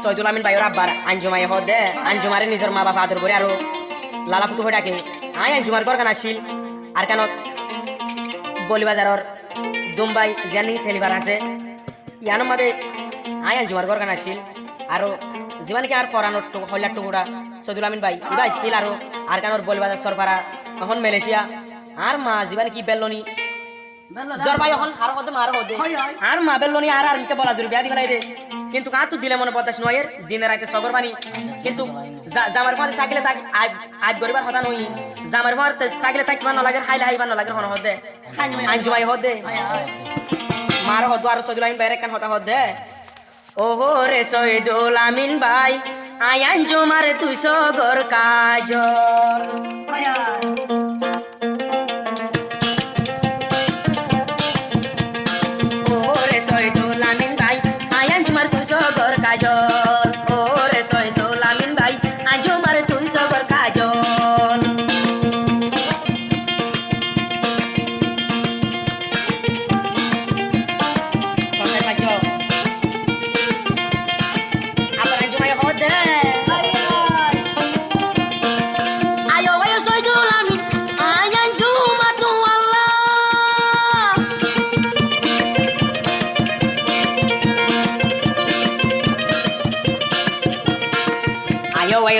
সৈদুল আমিন ভাইয়ের আব্বার আঞ্জুমাই হদে আঞ্জুমারে নিজের মা বাবা আদর করে আরো লালা ফুটু হয়ে ডাকে আই আঞ্জুমার ঘর গান আসছিল আর কেন বলিবাজারর দুম্বাই জানি তেলিবার আছে ইয়ানো মাবে আই আঞ্জুমার ঘর গান আসছিল আরো জীবনকে আর পরানোর হল্লার টুকুরা সৈদুল আমিন ভাই ইবা আসছিল আর কেন বলিবাজার সরপাড়া এখন মালয়েশিয়া আর মা জীবন কি বেলনি জর ভাই এখন আর হদে মার হদে আর মা বেলনি আর মিকে বলা জুরি বিয়া দিবেলাই দে কিন্তু কাঁ তো দিলে মনে বদাস নয়ের দিনে রাতে সগর বানি কিন্তু জামার ফাতে থাকলে তাক আজ গরিবার হতা নই জামার ফাতে থাকলে তাক বান লাগে হাইলে হাইবান লাগে হন হদে আঞ্জুমাই হদে মার হদ আর সৈদুল আমিন ভাই কান হতা হদে ওহো রে সৈদুল আমিন ভাই আই আঞ্জুমার তুই সগর কাজল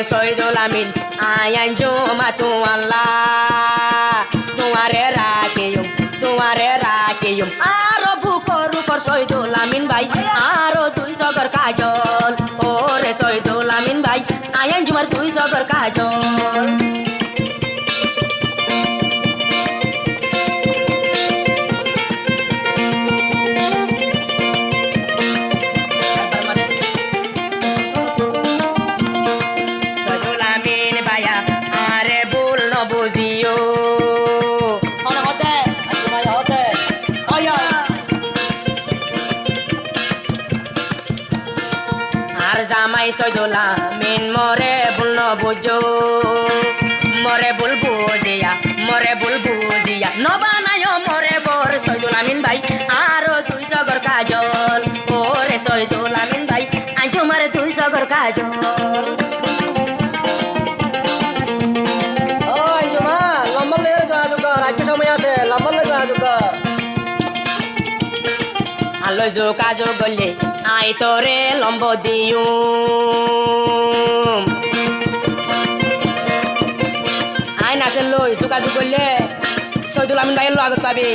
Sydul Amin ayan juma tu Allah tuare rakiyum aro bukor ukor Sydul Amin bhai aro tui sogor kajol ore Sydul Amin bhai ayan jumar tui sogor kajol Sydul Amin more bul no bujo more bul bujiya no banayo more bor Sydul Amin bhai aro tui sogor kajol ore Sydul Amin bhai anjumar tui sogor kajol oh anjuma lambal le ja juga rajya samay ase lambal le ja juga allo joka jo golle ai tore lombo dium ai nasen loi juga golle Sydul Amin bhai lo adat pabe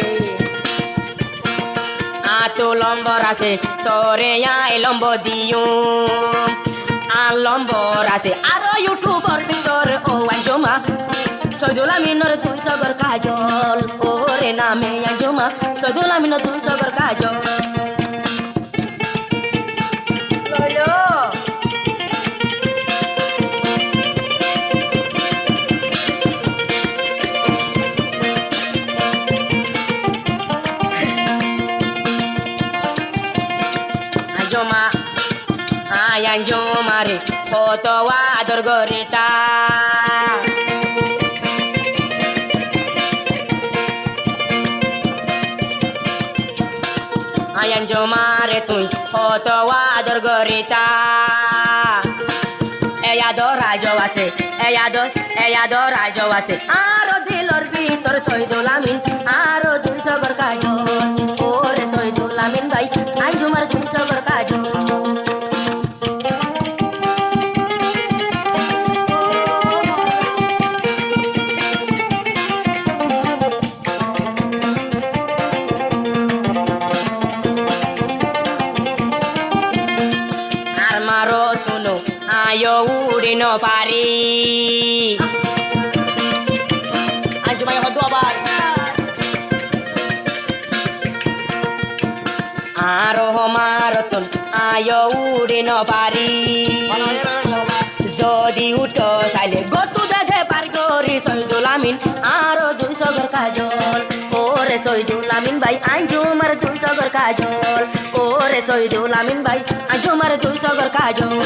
ato lombo rase tore ai lombo dium a lombo rase aro youtuber bidor o anjuma Sydul Amin or tui sogor kajol ore name anjuma Sydul Amin tui sogor kajol Anjumare foto ador gorita Anjumare tui foto ador gorita ella ador rajo ase aro dilor bitor Sydul Amin aro tui sogor kajol ore Sydul Amin bhai anjumar tui sogor kajol ayo udi no pari anjumai hodu abai aro maratun ayo udi no pari jodi uto saile gotu dede par gori Sydul Amin aro tui sogor kajol ore Sydul Amin bhai anjumar tui sogor kajol ore Sydul Amin bhai anjumar tui sogor kajol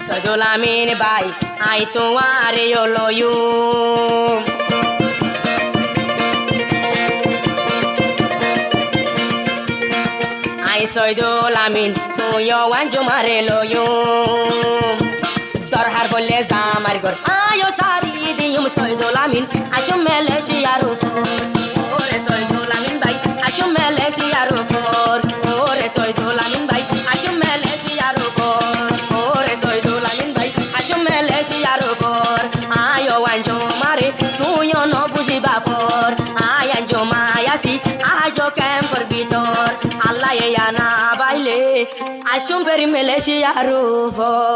Sydul Amin bhai I তোমারে লয়ু I Saidul আমিন তুইও আঞ্জুমারে লয়ু দরহার বললে জামার ঘর আয়ো সারি দিম সৈদুল আমিন আসো মালয়েশিয়ার উপর ওরে সৈদুল আমিন ভাই আসো মালয়েশিয়ার উপর ওরে সৈদুল আমিন ভাই আসো মালয়েশিয়ার উপর ওরে সৈদুল আমিন ভাই আসো মালয়েশিয়ার উপর আয়ো আঞ্জুমারে তুইও ন বুঝিবা পর আয় আঞ্জুমায় আসি আজো ক্যাম্পের ভিতর আল্লাহ না বাইলে আসুম ফেরি মালয়েশিয়ার উপর